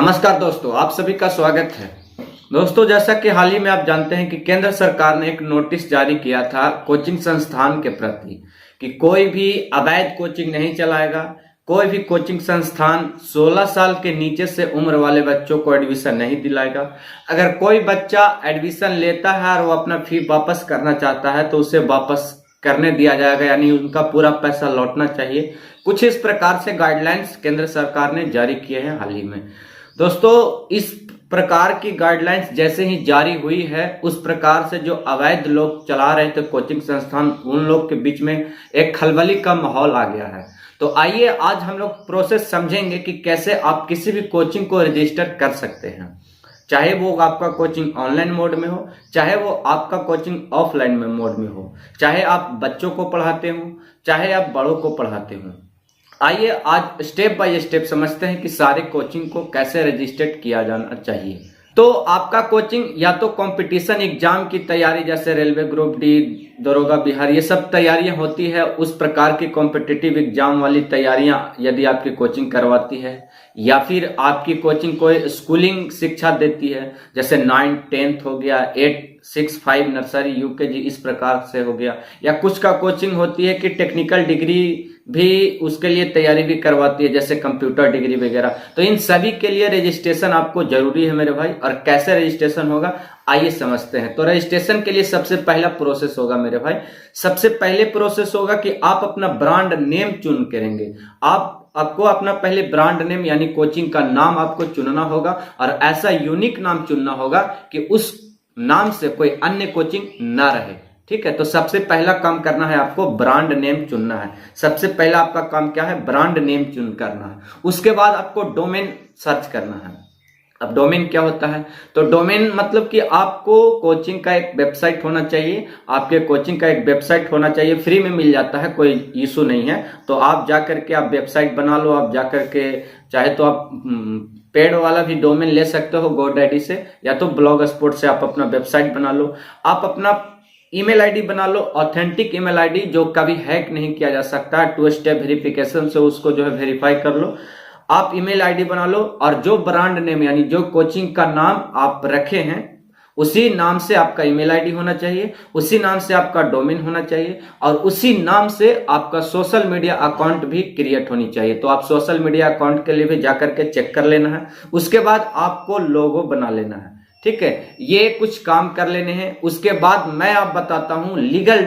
नमस्कार दोस्तों, आप सभी का स्वागत है। दोस्तों, जैसा कि हाल ही में आप जानते हैं कि केंद्र सरकार ने एक नोटिस जारी किया था कोचिंग संस्थान के प्रति कि कोई भी अवैध कोचिंग नहीं चलाएगा। कोई भी कोचिंग संस्थान 16 साल के नीचे से उम्र वाले बच्चों को एडमिशन नहीं दिलाएगा। अगर कोई बच्चा एडमिशन लेता है और वो अपना फी वापस करना चाहता है तो उसे वापस करने दिया जाएगा, यानी उनका पूरा पैसा लौटना चाहिए। कुछ इस प्रकार से गाइडलाइंस केंद्र सरकार ने जारी किए हैं हाल ही में। दोस्तों, इस प्रकार की गाइडलाइंस जैसे ही जारी हुई है, उस प्रकार से जो अवैध लोग चला रहे थे कोचिंग संस्थान, उन लोग के बीच में एक खलबली का माहौल आ गया है। तो आइए आज हम लोग प्रोसेस समझेंगे कि कैसे आप किसी भी कोचिंग को रजिस्टर कर सकते हैं, चाहे वो आपका कोचिंग ऑनलाइन मोड में हो, चाहे वो आपका कोचिंग ऑफलाइन में मोड में हो, चाहे आप बच्चों को पढ़ाते हो, चाहे आप बड़ों को पढ़ाते हो। आइए आज स्टेप बाय स्टेप समझते हैं कि सारे कोचिंग को कैसे रजिस्टर्ड किया जाना चाहिए। तो आपका कोचिंग या तो कंपटीशन एग्जाम की तैयारी, जैसे रेलवे ग्रुप डी, दरोगा बिहार, ये सब तैयारियां होती है, उस प्रकार की कॉम्पिटिटिव एग्जाम वाली तैयारियां यदि आपकी कोचिंग करवाती है, या फिर आपकी कोचिंग कोई स्कूलिंग शिक्षा देती है, जैसे 9, 10 हो गया, 8, 6, 5 नर्सरी, यूकेजी, इस प्रकार से हो गया, या कुछ का कोचिंग होती है कि टेक्निकल डिग्री भी उसके लिए तैयारी भी करवाती है, जैसे कंप्यूटर डिग्री वगैरह। तो इन सभी के लिए रजिस्ट्रेशन आपको जरूरी है मेरे भाई। और कैसे रजिस्ट्रेशन होगा आइए समझते हैं। तो रजिस्ट्रेशन के लिए सबसे पहला प्रोसेस होगा मेरे भाई, सबसे पहले प्रोसेस होगा कि आप अपना ब्रांड नेम चुन करेंगे। आपको अपना पहले ब्रांड नेम यानी कोचिंग का नाम आपको चुनना होगा, और ऐसा यूनिक नाम चुनना होगा कि उस नाम से कोई अन्य कोचिंग ना रहे। ठीक है, तो सबसे पहला काम करना है, आपको ब्रांड नेम चुनना है। सबसे पहला आपका काम क्या है, ब्रांड नेम चुन करना है। उसके बाद आपको डोमेन सर्च करना है। अब डोमेन क्या होता है, तो डोमेन मतलब कि आपको कोचिंग का एक वेबसाइट होना चाहिए। आपके कोचिंग का एक वेबसाइट होना चाहिए, फ्री में मिल जाता है, कोई इशू नहीं है। तो आप जाकर के आप वेबसाइट बना लो। आप जाकर के चाहे तो आप पेड वाला भी डोमेन ले सकते हो GoDaddy से, या तो ब्लॉग स्पॉट से आप अपना वेबसाइट बना लो। आप अपना ईमेल आईडी बना लो, ऑथेंटिक ईमेल आईडी जो कभी हैक नहीं किया जा सकता। 2 स्टेप वेरिफिकेशन से उसको जो है वेरीफाई कर लो। आप ईमेल आईडी बना लो, और जो ब्रांड नेम यानी जो कोचिंग का नाम आप रखे हैं उसी नाम से आपका ईमेल आईडी होना चाहिए, उसी नाम से आपका डोमेन होना चाहिए, और उसी नाम से आपका सोशल मीडिया अकाउंट भी क्रिएट होनी चाहिए। तो आप सोशल मीडिया अकाउंट के लिए भी जाकर के चेक कर लेना है। उसके बाद आपको लोगो बना लेना है। ठीक है, ये कुछ काम कर लेने हैं। उसके बाद मैं आप बताता हूं लीगल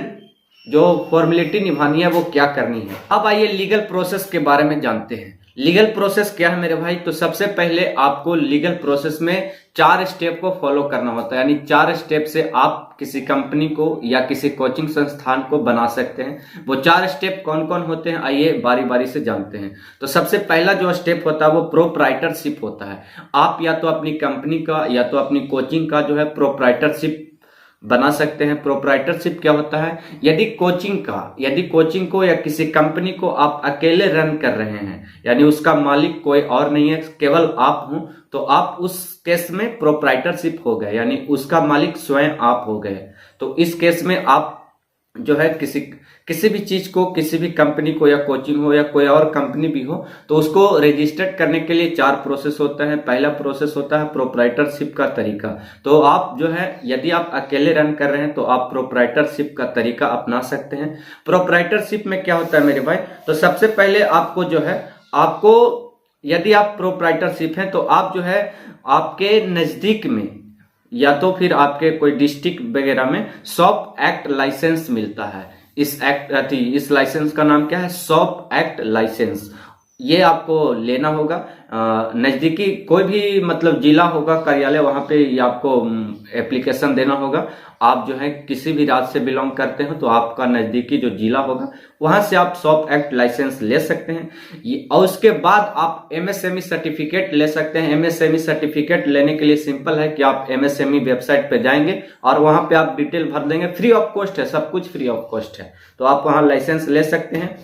जो फॉर्मेलिटी निभानी है वो क्या करनी है। अब आइए लीगल प्रोसेस के बारे में जानते हैं। लीगल प्रोसेस क्या है मेरे भाई, तो सबसे पहले आपको लीगल प्रोसेस में 4 स्टेप को फॉलो करना होता है, यानी 4 स्टेप से आप किसी कंपनी को या किसी कोचिंग संस्थान को बना सकते हैं। वो 4 स्टेप कौन कौन होते हैं आइए बारी बारी से जानते हैं। तो सबसे पहला जो स्टेप होता है वो प्रोप्राइटरशिप होता है। आप या तो अपनी कंपनी का या तो अपनी कोचिंग का जो है प्रोप्राइटरशिप बना सकते हैं। प्रोप्राइटरशिप क्या होता है, यदि कोचिंग को या किसी कंपनी को आप अकेले रन कर रहे हैं, यानी उसका मालिक कोई और नहीं है, केवल आप हो, तो आप उस केस में प्रोप्राइटरशिप हो गए, यानी उसका मालिक स्वयं आप हो गए। तो इस केस में आप जो है किसी भी चीज को, किसी भी कंपनी को या कोचिंग हो या कोई और कंपनी भी हो, तो उसको रजिस्टर्ड करने के लिए 4 प्रोसेस होता है। पहला प्रोसेस होता है प्रोप्राइटरशिप का तरीका। तो आप जो है यदि आप अकेले रन कर रहे हैं तो आप प्रोप्राइटरशिप का तरीका अपना सकते हैं। प्रोप्राइटरशिप में क्या होता है मेरे भाई, तो सबसे पहले आपको जो है यदि आप प्रोप्राइटरशिप हैं तो आप जो है आपके नजदीक में या तो फिर आपके कोई डिस्ट्रिक्ट वगैरह में शॉप एक्ट लाइसेंस मिलता है। इस लाइसेंस का नाम क्या है, शॉप एक्ट लाइसेंस। ये आपको लेना होगा। नजदीकी कोई भी मतलब जिला होगा, कार्यालय, वहां पे आपको एप्लीकेशन देना होगा। आप जो है किसी भी राज्य से बिलोंग करते हो तो आपका नजदीकी जो जिला होगा वहां से आप शॉप एक्ट लाइसेंस ले सकते हैं। और उसके बाद आप MSME सर्टिफिकेट ले सकते हैं। MSME सर्टिफिकेट लेने के लिए सिंपल है कि आप MSME वेबसाइट पे जाएंगे और वहां पे आप डिटेल भर देंगे। फ्री ऑफ कॉस्ट है, सब कुछ फ्री ऑफ कॉस्ट है, तो आप वहां लाइसेंस ले सकते हैं।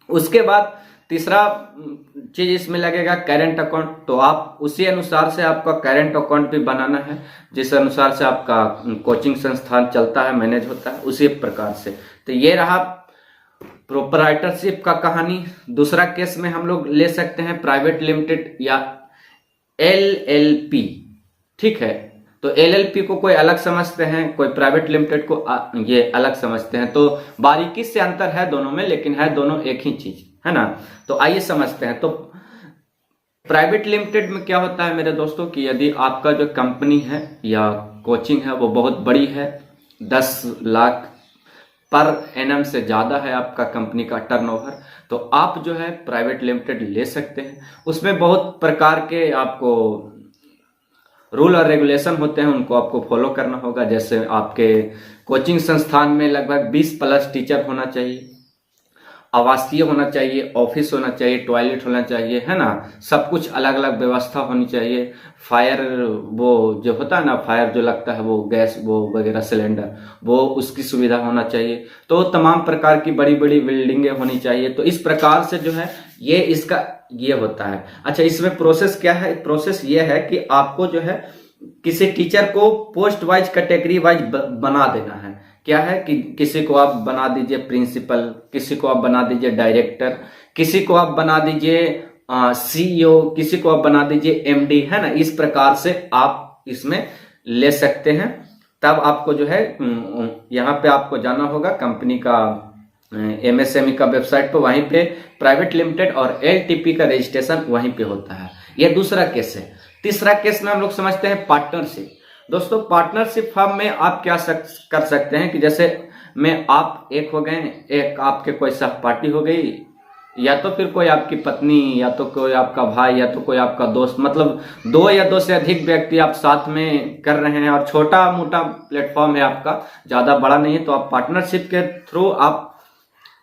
उसके बाद तीसरा चीज इसमें लगेगा करेंट अकाउंट। तो आप उसी अनुसार से आपका करेंट अकाउंट भी बनाना है, जिस अनुसार से आपका कोचिंग संस्थान चलता है, मैनेज होता है, उसी प्रकार से। तो ये रहा प्रोप्राइटरशिप का कहानी। दूसरा केस में हम लोग ले सकते हैं प्राइवेट लिमिटेड या LLP, ठीक है। तो LLP को कोई अलग समझते हैं, कोई प्राइवेट लिमिटेड को ये अलग समझते हैं। तो बारीकी से अंतर है दोनों में, लेकिन है दोनों एक ही चीज, है ना। तो आइए समझते हैं। तो प्राइवेट लिमिटेड में क्या होता है मेरे दोस्तों कि यदि आपका जो कंपनी है या कोचिंग है वो बहुत बड़ी है, 10 लाख पर एनम से ज़्यादा है आपका कंपनी का टर्नओवर, तो आप जो है प्राइवेट लिमिटेड ले सकते हैं। उसमें बहुत प्रकार के आपको रूल और रेगुलेशन होते हैं, उनको आपको फॉलो करना होगा। जैसे आपके कोचिंग संस्थान में लगभग 20+ टीचर होना चाहिए, आवासीय होना चाहिए, ऑफिस होना चाहिए, टॉयलेट होना चाहिए, है ना। सब कुछ अलग अलग व्यवस्था होनी चाहिए। फायर वो जो होता है ना, फायर जो लगता है वो गैस वो वगैरह सिलेंडर, वो उसकी सुविधा होना चाहिए। तो तमाम प्रकार की बड़ी बड़ी बिल्डिंगें होनी चाहिए। तो इस प्रकार से जो है ये इसका ये होता है। अच्छा, इसमें प्रोसेस क्या है? प्रोसेस ये है कि आपको जो है किसी टीचर को पोस्ट वाइज कैटेगरी वाइज बना देना है। क्या है कि किसी को आप बना दीजिए प्रिंसिपल, किसी को आप बना दीजिए डायरेक्टर, किसी को आप बना दीजिए CEO, किसी को आप बना दीजिए MD, है ना। इस प्रकार से आप इसमें ले सकते हैं। तब आपको जो है यहाँ पे आपको जाना होगा कंपनी का MSME का वेबसाइट पे, वहीं पे प्राइवेट लिमिटेड और LTP का रजिस्ट्रेशन वहीं पे होता है। यह दूसरा केस है। तीसरा केस में हम लोग समझते हैं पार्टनरशिप। दोस्तों, पार्टनरशिप फर्म में आप क्या कर सकते हैं कि जैसे में आप एक हो गए, एक आपके कोई सहपाठी हो गई, या तो फिर कोई आपकी पत्नी, या तो कोई आपका भाई, या तो कोई आपका दोस्त, मतलब 2 या 2 से अधिक व्यक्ति आप साथ में कर रहे हैं और छोटा मोटा प्लेटफॉर्म है आपका, ज्यादा बड़ा नहीं है, तो आप पार्टनरशिप के थ्रू आप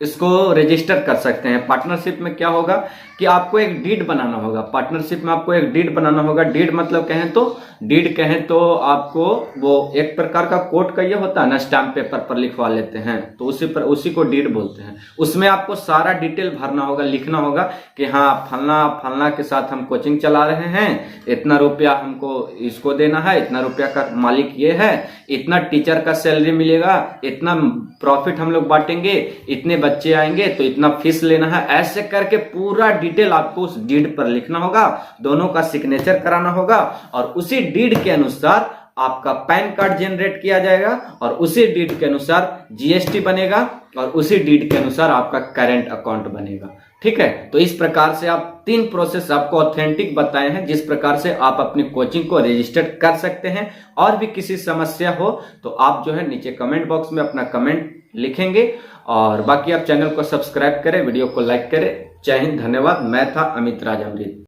इसको रजिस्टर कर सकते हैं। पार्टनरशिप में क्या होगा कि आपको एक डीड बनाना होगा। पार्टनरशिप में आपको एक डीड बनाना होगा। डीड मतलब डीड कहें तो आपको वो एक प्रकार का कोर्ट का ये होता है ना, स्टैम्प पेपर पर लिखवा लेते हैं, तो उसी को डीड बोलते हैं। उसमें आपको सारा डिटेल भरना होगा, लिखना होगा कि हाँ फलना के साथ हम कोचिंग चला रहे हैं, इतना रुपया हमको इसको देना है, इतना रुपया का मालिक ये है, इतना टीचर का सैलरी मिलेगा, इतना प्रॉफिट हम लोग बांटेंगे, इतने बच्चे आएंगे तो इतना फीस लेना है। ऐसे करके पूरा डिटेल आपको उस डीड पर लिखना होगा, दोनों का सिग्नेचर कराना होगा, और उसी डीड के अनुसार आपका पैन कार्ड जनरेट किया जाएगा, और उसी डीड के अनुसार GST बनेगा, और उसी डीड के अनुसार आपका करेंट अकाउंट बनेगा। ठीक है। तो इस प्रकार से आप 3 प्रोसेस आपको ऑथेंटिक बताए हैं, जिस प्रकार से आप अपनी कोचिंग को रजिस्टर्ड कर सकते हैं। और भी किसी समस्या हो तो आप जो है नीचे कमेंट बॉक्स में अपना कमेंट लिखेंगे, और बाकी आप चैनल को सब्सक्राइब करें, वीडियो को लाइक करें। जय हिंद, धन्यवाद। मैं था अमित राज अमृत।